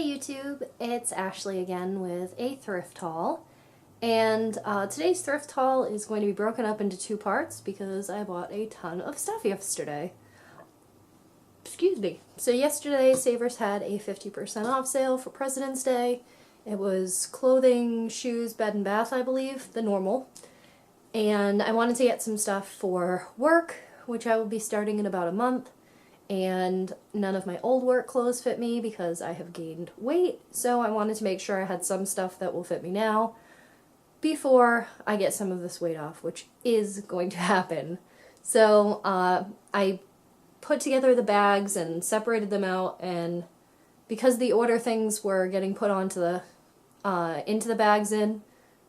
YouTube, it's Ashley again with a thrift haul. And today's thrift haul is going to be broken up into two parts because I bought a ton of stuff yesterday. Excuse me. So yesterday Savers had a 50% off sale for President's Day. It was clothing, shoes, bed and bath, I believe, the normal. And I wanted to get some stuff for work, which I will be starting in about a month. And none of my old work clothes fit me because I have gained weight, so I wanted to make sure I had some stuff that will fit me now before I get some of this weight off, which is going to happen. So I put together the bags and separated them out, and because the order things were getting put onto the into the bags in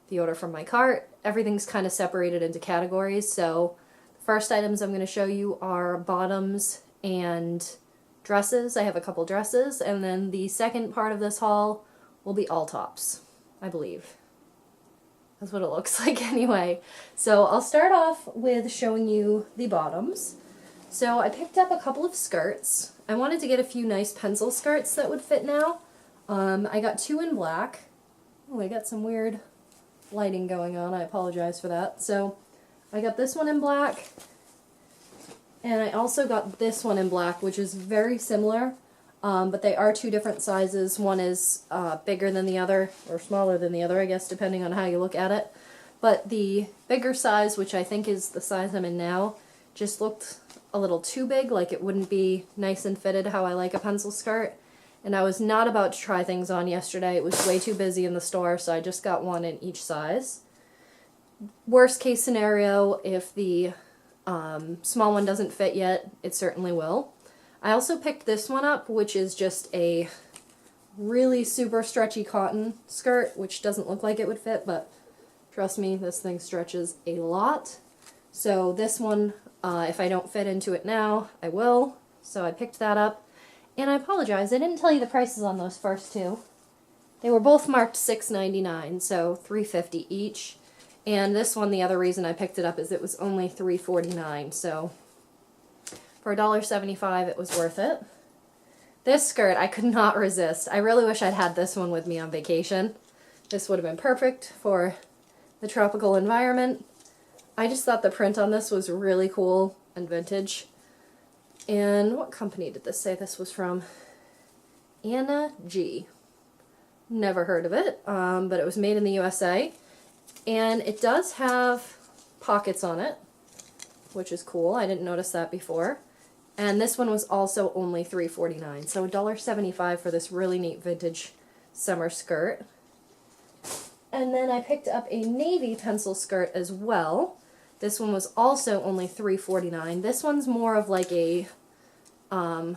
the order from my cart, everything's kind of separated into categories. So the first items I'm going to show you are bottoms and dresses. I have a couple dresses, and then the second part of this haul will be all tops, I believe. That's what it looks like anyway. So I'll start off with showing you the bottoms. So I picked up a couple of skirts. I wanted to get a few nice pencil skirts that would fit now. I got two in black. Oh, I got some weird lighting going on. I apologize for that. So I got this one in black. And I also got this one in black, which is very similar, but they are two different sizes. One is bigger than the other, or smaller than the other, I guess, depending on how you look at it. But the bigger size, which I think is the size I'm in now, just looked a little too big, like it wouldn't be nice and fitted how I like a pencil skirt. And I was not about to try things on yesterday. It was way too busy in the store, so I just got one in each size. Worst case scenario, if the small one doesn't fit yet, it certainly will. I also picked this one up, which is just a really super stretchy cotton skirt, which doesn't look like it would fit, but trust me, this thing stretches a lot. So this one, if I don't fit into it now, I will. So I picked that up. And I apologize, I didn't tell you the prices on those first two. They were both marked $6.99, so $3.50 each. And this one, the other reason I picked it up is it was only $3.49, so for $1.75 it was worth it. This skirt I could not resist. I really wish I'd had this one with me on vacation. This would have been perfect for the tropical environment. I just thought the print on this was really cool and vintage. And what company did this say this was from? Anna G. Never heard of it, but it was made in the USA. And it does have pockets on it, which is cool. I didn't notice that before. And this one was also only $3.49, so $1.75 for this really neat vintage summer skirt. And then I picked up a navy pencil skirt as well. This one was also only $3.49. This one's more of like a, the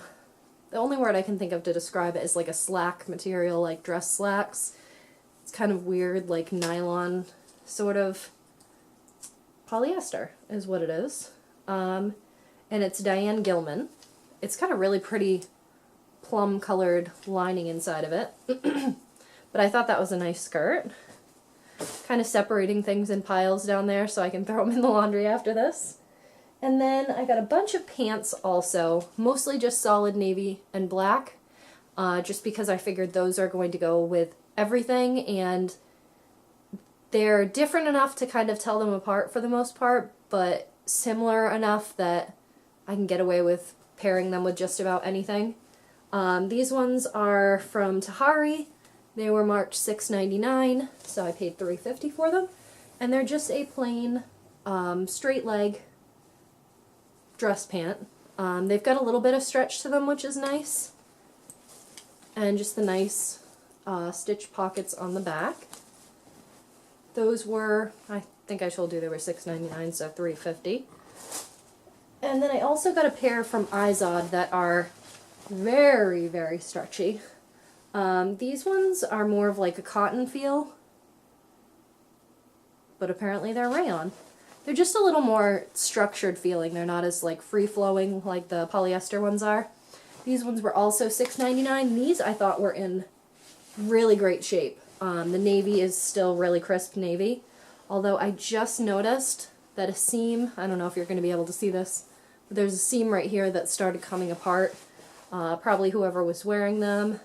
only word I can think of to describe it is like a slack material, like dress slacks. It's kind of weird, like nylon sort of polyester is what it is. And it's Diane Gilman. It's got a really pretty plum colored lining inside of it. But I thought that was a nice skirt. Kind of separating things in piles down there so I can throw them in the laundry after this. And then I got a bunch of pants also, mostly just solid navy and black, just because I figured those are going to go with everything, and they're different enough to kind of tell them apart for the most part, but similar enough that I can get away with pairing them with just about anything. These ones are from Tahari. They were marked $6.99, so I paid $3.50 for them. And they're just a plain straight leg dress pant. They've got a little bit of stretch to them, which is nice. And just the nice stitch pockets on the back. Those were, I think I told you they were $6.99, so $3.50. And then I also got a pair from Izod that are very, very stretchy. These ones are more of like a cotton feel, but apparently they're rayon. They're just a little more structured feeling. They're not as like free-flowing like the polyester ones are. These ones were also $6.99. These I thought were in really great shape. The navy is still really crisp navy, although I just noticed that a seam, I don't know if you're going to be able to see this, but there's a seam right here that started coming apart. Probably whoever was wearing them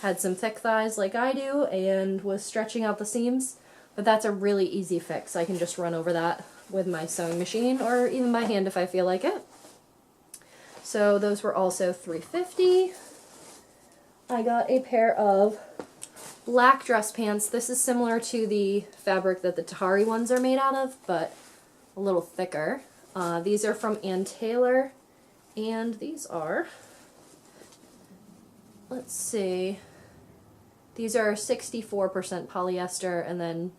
had some thick thighs like I do and was stretching out the seams, but that's a really easy fix. I can just run over that with my sewing machine or even by hand if I feel like it. So those were also $3.50. I got a pair of black dress pants. This is similar to the fabric that the Tahari ones are made out of, but a little thicker. These are from Ann Taylor, and these are, let's see, these are 64% polyester and then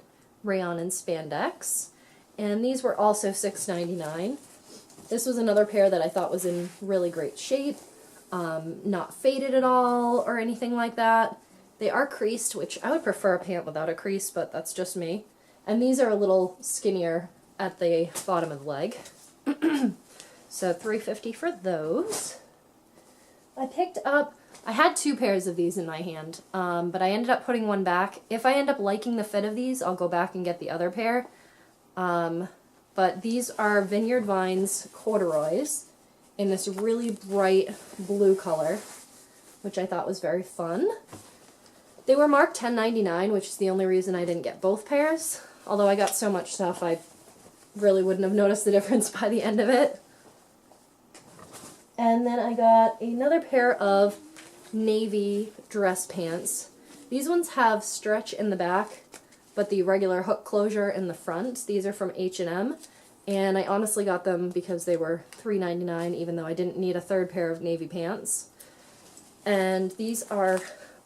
rayon and spandex. And these were also $6.99. This was another pair that I thought was in really great shape, not faded at all or anything like that. They are creased, which I would prefer a pant without a crease, but that's just me. And these are a little skinnier at the bottom of the leg. So $3.50 for those. I had two pairs of these in my hand, but I ended up putting one back. If I end up liking the fit of these, I'll go back and get the other pair. But these are Vineyard Vines corduroys in this really bright blue color, which I thought was very fun. They were marked $10.99, which is the only reason I didn't get both pairs. Although I got so much stuff, I really wouldn't have noticed the difference by the end of it. And then I got another pair of navy dress pants. These ones have stretch in the back, but the regular hook closure in the front. These are from H&M, and I honestly got them because they were $3.99, even though I didn't need a third pair of navy pants. And these are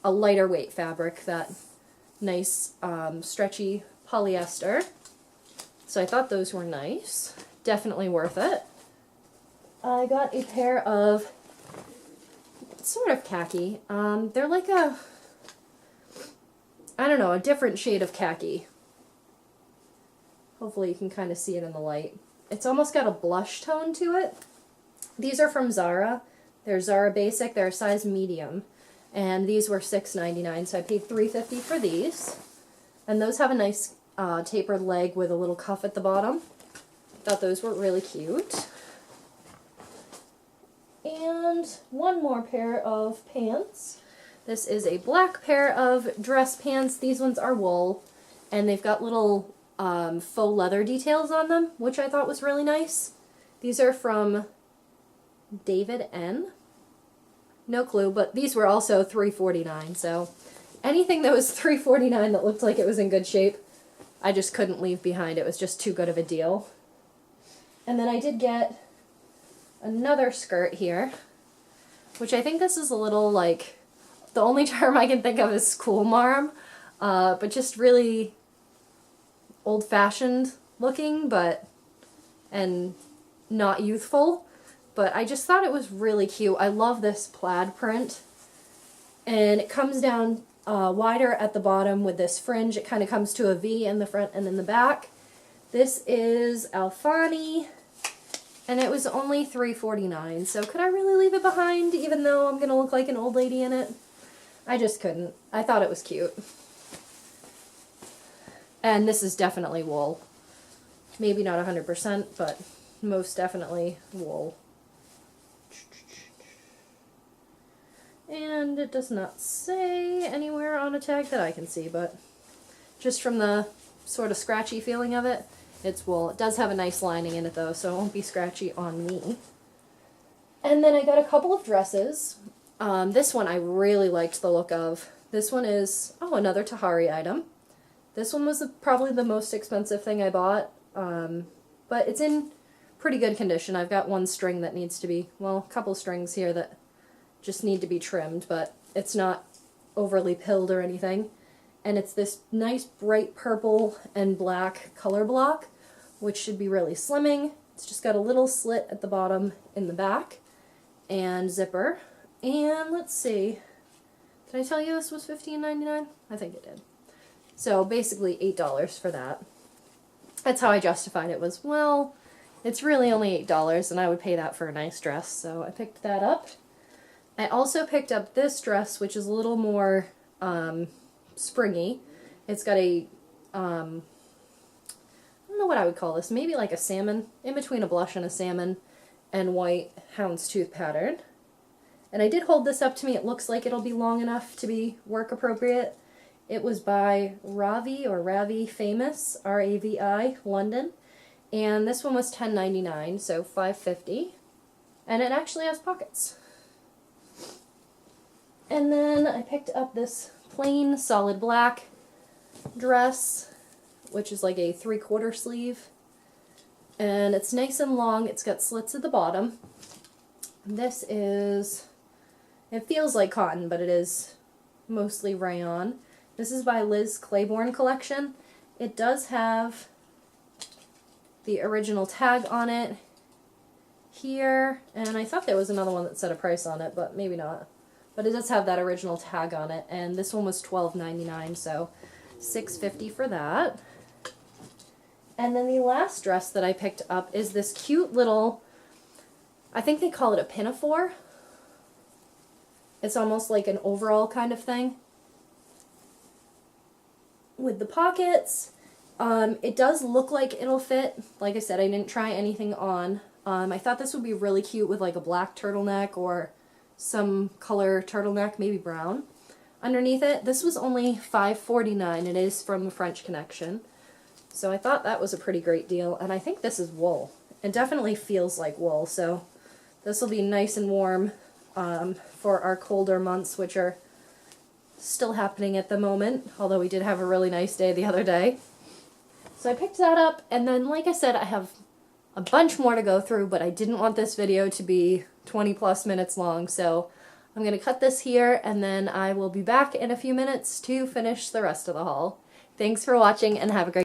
a lighter weight fabric, that nice stretchy polyester. So I thought those were nice. Definitely worth it. I got a pair of sort of khaki. They're like a, I don't know, a different shade of khaki. Hopefully you can kind of see it in the light. It's almost got a blush tone to it. These are from Zara. They're Zara Basic. They're a size medium. And these were $6.99, so I paid $3.50 for these. And those have a nice tapered leg with a little cuff at the bottom. Thought those were really cute. And one more pair of pants. This is a black pair of dress pants. These ones are wool, and they've got little faux leather details on them, which I thought was really nice. These are from David N. No clue, but these were also $3.49, so anything that was $3.49 that looked like it was in good shape, I just couldn't leave behind. It was just too good of a deal. And then I did get another skirt here, which I think this is a little like, the only term I can think of is schoolmarm, but just really old-fashioned looking, and not youthful. But I just thought it was really cute. I love this plaid print, and it comes down wider at the bottom with this fringe. It kind of comes to a V in the front and in the back. This is Alfani, and it was only $3.49, so could I really leave it behind even though I'm going to look like an old lady in it? I just couldn't. I thought it was cute. And this is definitely wool. Maybe not 100%, but most definitely wool. And it does not say anywhere on a tag that I can see, but just from the sort of scratchy feeling of it, it's wool. It does have a nice lining in it though, so it won't be scratchy on me. And then I got a couple of dresses. This one I really liked the look of. This one is, another Tahari item. This one was probably the most expensive thing I bought, but it's in pretty good condition. I've got one string that needs to be, well, a couple strings here that just need to be trimmed, but it's not overly pilled or anything. And it's this nice bright purple and black color block, which should be really slimming. It's just got a little slit at the bottom in the back and zipper. And let's see, did I tell you this was $15.99? I think it did. So basically $8 for that. That's how I justified it, was, well, it's really only $8 and I would pay that for a nice dress, so I picked that up. I also picked up this dress, which is a little more springy. It's got a, I don't know what I would call this, maybe like a salmon, in between a blush and a salmon, and white houndstooth pattern. And I did hold this up to me. It looks like it'll be long enough to be work appropriate. It was by Ravi Famous, R-A-V-I, London. And this one was $10.99, so $5.50. And it actually has pockets. And then I picked up this plain solid black dress, which is like a 3/4 sleeve. And it's nice and long. It's got slits at the bottom. This is, it feels like cotton, but it is mostly rayon. This is by Liz Claiborne Collection. It does have the original tag on it here, and I thought there was another one that said a price on it, but maybe not. But it does have that original tag on it, and this one was $12.99, so $6.50 for that. And then the last dress that I picked up is this cute little, I think they call it a pinafore. It's almost like an overall kind of thing with the pockets. It does look like it'll fit. Like I said, I didn't try anything on. I thought this would be really cute with like a black turtleneck or some color turtleneck, maybe brown, underneath it. This was only $5.49. It is from the French Connection. So I thought that was a pretty great deal, and I think this is wool. It definitely feels like wool, so this will be nice and warm for our colder months, which are still happening at the moment, although we did have a really nice day the other day. So I picked that up, and then like I said, I have a bunch more to go through, but I didn't want this video to be 20 plus minutes long, so I'm going to cut this here, and then I will be back in a few minutes to finish the rest of the haul. Thanks for watching, and have a great day.